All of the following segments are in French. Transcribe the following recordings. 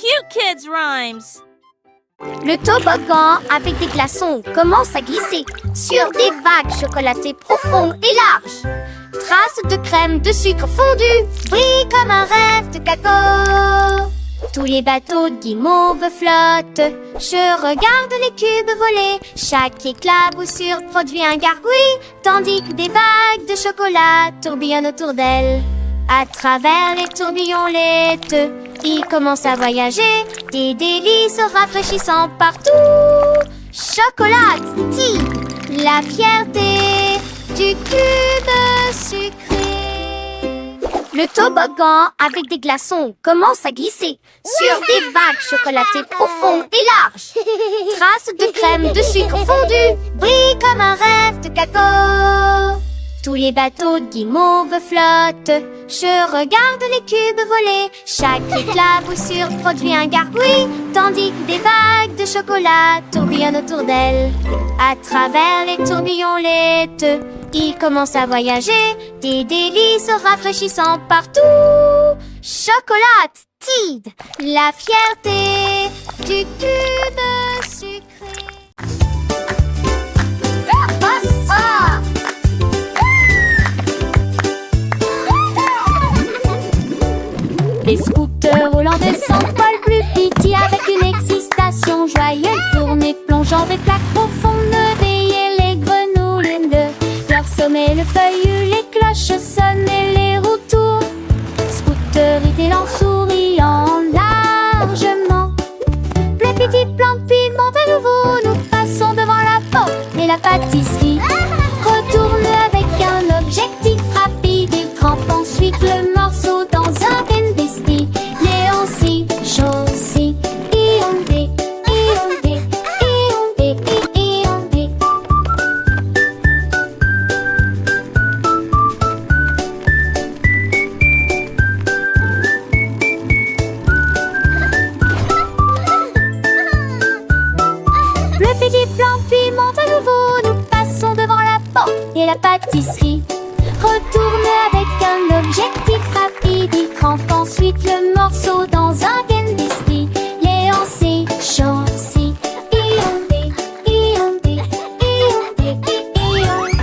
cute kids' rhymes. Le toboggan avec des glaçons commence à glisser sur des vagues chocolatées profondes et larges. Traces de crème de sucre fondu brillent comme un rêve de cacao. Tous les bateaux de guimauve flottent. Je regarde les cubes voler. Chaque éclaboussure produit un gargouille, tandis que des vagues de chocolat tourbillonnent autour d'elle. À travers les tourbillons laiteux, ils commencent à voyager. Des délices rafraîchissants partout. Chocolatine, la fierté du cube sucré. Le toboggan avec des glaçons commence à glisser sur des vagues chocolatées profondes et larges. Traces de crème de sucre fondu brillent comme un rêve de cacao. Tous les bateaux de guimauve flottent. Je regarde les cubes voler. Chaque éclaboussure produit un gargouille, tandis que des vagues de chocolat tourbillonnent autour d'elle. À travers les tourbillons laiteux, ils commencent à voyager. Des délices rafraîchissants partout. Chocolatine, la fierté du cube sucré. Les scooters roulants descendent Paul plus petit avec une excitation joyeuse. Tournée plongeant des flaques profondes, veiller les grenouilles de leur sommet. Le feuillu, les cloches sonnent et les roues tournent. Scooter étalant, souriant largement. Les petits plants de piment à nouveau, nous passons devant la porte et la pâtisserie retourne avec un objectif rapide et crampe ensuite le morceau dans un bestie. Léon si, chaud si, iondé, iondé, iondé, iondé. Le petit plan piment à nouveau, nous passons devant la porte et la pâtisserie retourne avec un objectif rapide. Il crampe ensuite le morceau dans un bestie. Léon si, chaud si, iondé, iondé, iondé, iondé.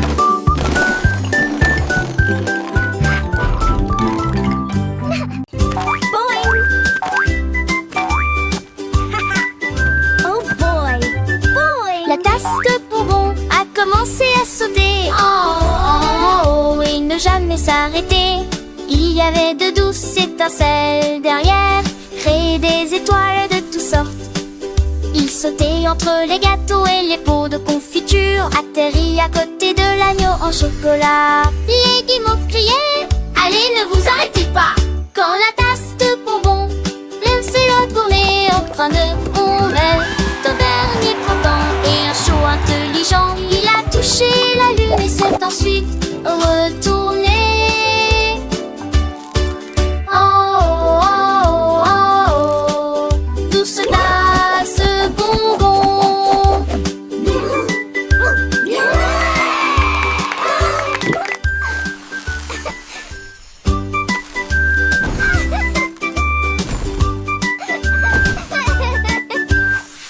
Oh boy, boy. La tasse de bonbons a commencé à sauter. Oh, et ne jamais s'arrêter. Il y avait de douces étincelles derrière, créer des étoiles de toutes sortes. Il sautait entre les gâteaux et les pots de confiture, atterrit à côté de l'agneau en chocolat. Les guimauves criaient, allez ne vous arrêtez pas. Quand la tasse de bonbons s'est retournée en train de tomber, d'un dernier printemps et un chaud intelligent, il a touché la lune et s'est ensuite retourné.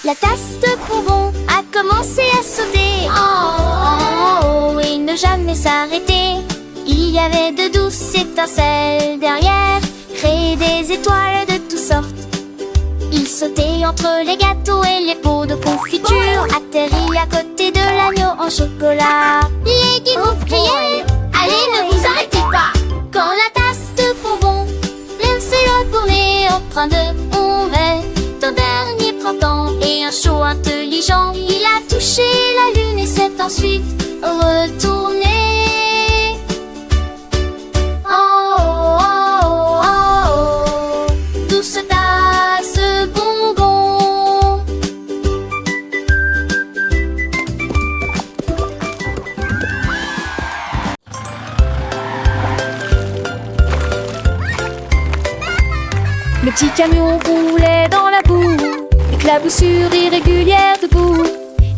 La tasse de bonbons a commencé à sauter. Oh, et ne jamais s'arrêter. Il y avait de douces étincelles derrière, créer des étoiles de toutes sortes. Il sautait entre les gâteaux et les pots de confiture, atterrit à côté de l'agneau en chocolat. Les guimauves criaient, allez ne vous arrêtez pas. Quand la tasse de bonbons s'est retournée en train de tomber, d'un dernier printemps et un chaud intelligent, il a touché la lune et s'est ensuite retourné. Oh, oh, oh, oh, oh, douce tasse bonbon. Le petit camion roulait dans la boue, éclaboussure irrégulière debout.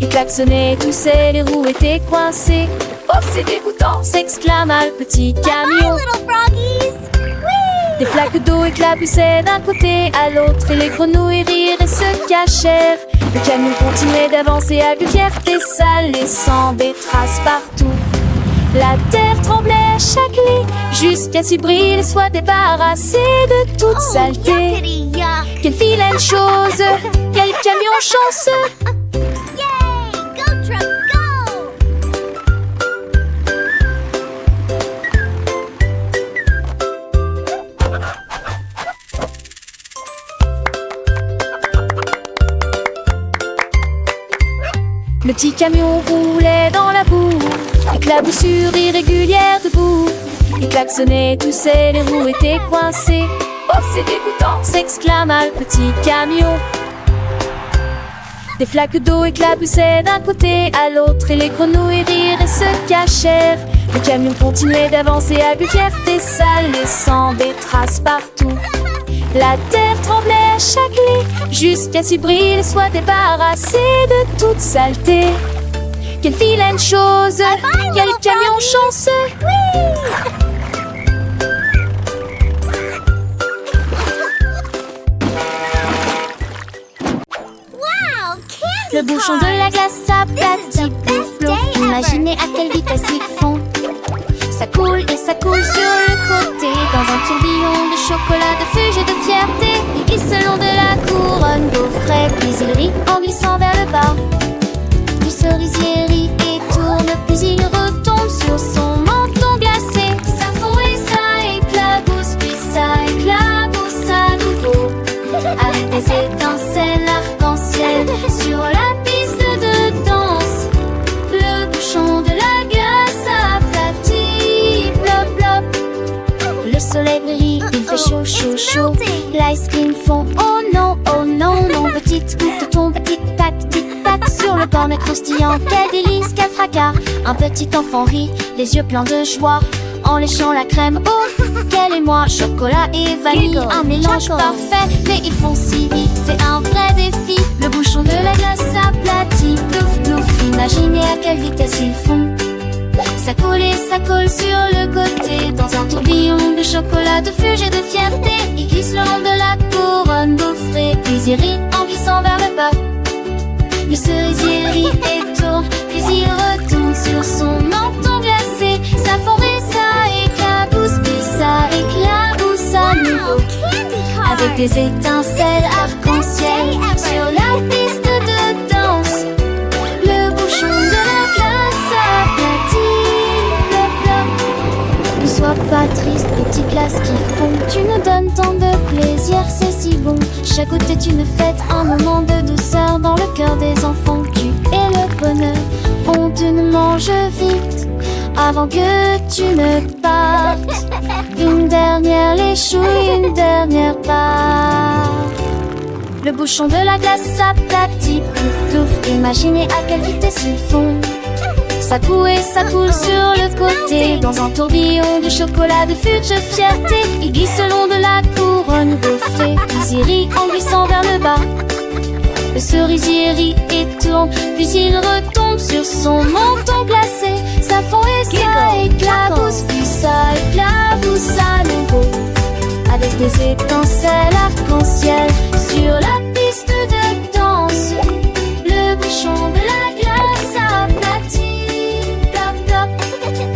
Il klaxonnait, toussait, les roues étaient coincées. Oh, c'est dégoûtant, s'exclama le petit camion. Bye, little froggies. Whee! Des flaques d'eau éclaboussaient d'un côté à l'autre et les grenouilles rirent et se cachèrent. Le camion continuait d'avancer avec fierté, ça laissant des traces partout. La terre tremblait à chaque lit, jusqu'à ce qu'il soit débarrassé de toute saleté. Yuckity yuck. Quelle vilaine chose, quel camion chanceux. Yay! Go truck, go! Le petit camion roulait dans la boue, éclaboussure irrégulière debout. Il klaxonnait, toussait, les roues étaient coincées. Oh, c'est dégoûtant, s'exclama le petit camion. Des flaques d'eau éclaboussaient d'un côté à l'autre et les grenouilles rirent et se cachèrent. Le camion continuait d'avancer avec fierté, ça laissant des traces partout. La terre tremblait à chaque lit, jusqu'à ce qu'il soit débarrassé de toute saleté. Quelle vilaine chose, quel camion chanceux. Wow, candy Le bouchon de la glace s'aplatit, plouf plouf. Imaginez à quelle vitesse ils font. Ça coule et ça coule sur le côté, dans un tourbillon de chocolat, de fuge et de fierté. Il glisse le long de la couronne gaufret, puis il rit en glissant vers le bas. Puis cerisier rit et tourne, puis il retombe sur son menton glacé. Ça fond et ça éclabousse, puis ça éclabousse à nouveau. Avec des étincelles arc-en-ciel sur la piste de danse. Le bouchon de la glace aplatit, plop plop. Le soleil brille, il fait chaud, chaud, chaud. L'ice cream fond, oh non, non. Petite goutte tombe, tic-tac, tic-tac. Sur le cornet croustillant, quel délice, quel fracas. Un petit enfant rit, les yeux pleins de joie, en léchant la crème, oh, quel émoi. Chocolat et vanille, un mélange parfait. Mais ils font si vite, c'est un vrai défi. Le bouchon de la glace s'aplatit, plouf plouf. Imaginez à quelle vitesse ils font. Ça coule et ça colle sur le côté, dans un tourbillon de chocolat, de fuge et de fierté. Il glisse le long de la couronne gaufrée, puis il rit en glissant vers le bas. Le cerisier rit et tourne, puis il retourne sur son menton glacé. Ça fond et ça éclabousse, puis ça éclabousse à nouveau. Avec des étincelles arc-en-ciel sur la piste de danse. Le bouchon de la glace aplatit, plop plop. Ne sois pas triste, petite glace qui fond. Tu nous donnes tant de plaisir, c'est si bon. Chaque goutte est une fête, un moment de douceur dans le cœur des enfants. Tu es le bonheur, on te ne mange vite avant que tu ne partes. Une dernière léchouille, une dernière part. Le bouchon de la glace s'aplatit, plouf plouf. Imaginez à quelle vitesse ils font. Ça coule et ça coule sur le côté, dans un tourbillon de chocolat, de fuge, de fierté. Il glisse le long de la couronne gaufrée, puis il rit en glissant vers le bas. Le cerisier rit et tourne, puis il retombe sur son menton glacé. Ça fond et ça éclabousse, puis ça éclabousse à nouveau. Avec des étincelles arc-en-ciel sur la piste de danse. Le bouchon de la glace aplatit, plop plop.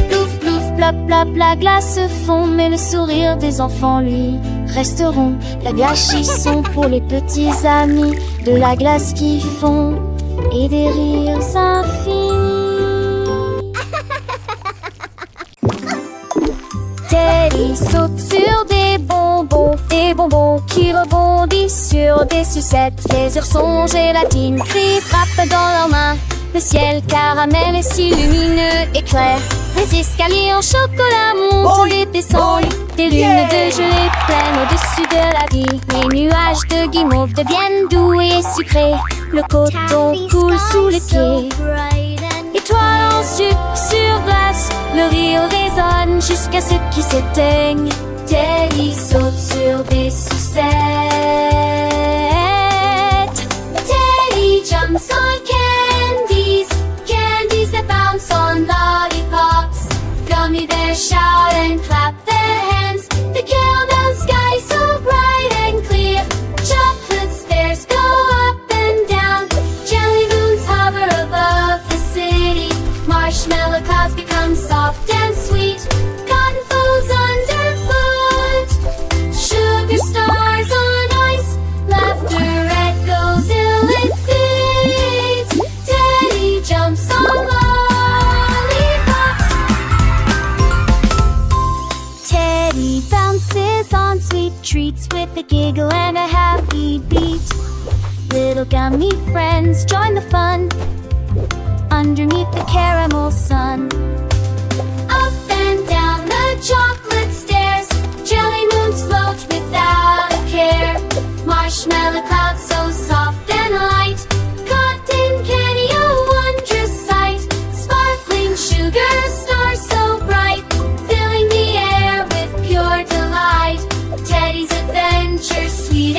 Plouf plouf, plop plop, la glace fond, mais le sourire des enfants, lui, resteront. La gâchis sont pour les petits amis, de la glace qui fond et des rires infinis. Teddy saute sur des bonbons qui rebondissent sur des sucettes. Les ours sont gélatine, cris frappent dans leurs mains. Le ciel caramel est si lumineux et clair. Les escaliers en chocolat montent et descendent. Des lunes de gelée pleines au-dessus de la vie. Les nuages de guimauve deviennent doux et sucrés. Le coton coule sous les pieds. Étoiles en sucre sur glace, le rire résonne jusqu'à ce qui s'éteigne. Teddy saute sur des sucettes. Teddy jumps on candies, candies that bounce on lollipops. Gummy bears shout and clap their hands. The countdown sky sweet treats with a giggle and a happy beat. Little gummy friends join the fun underneath the caramel sun. Up and down the chocolate stairs, jelly moons float without a care. Marshmallow clouds so soft and light, cotton candy a wondrous sight. Sparkling sugar stars so bright, filling the air with pure delight. Teddy's adventure sweet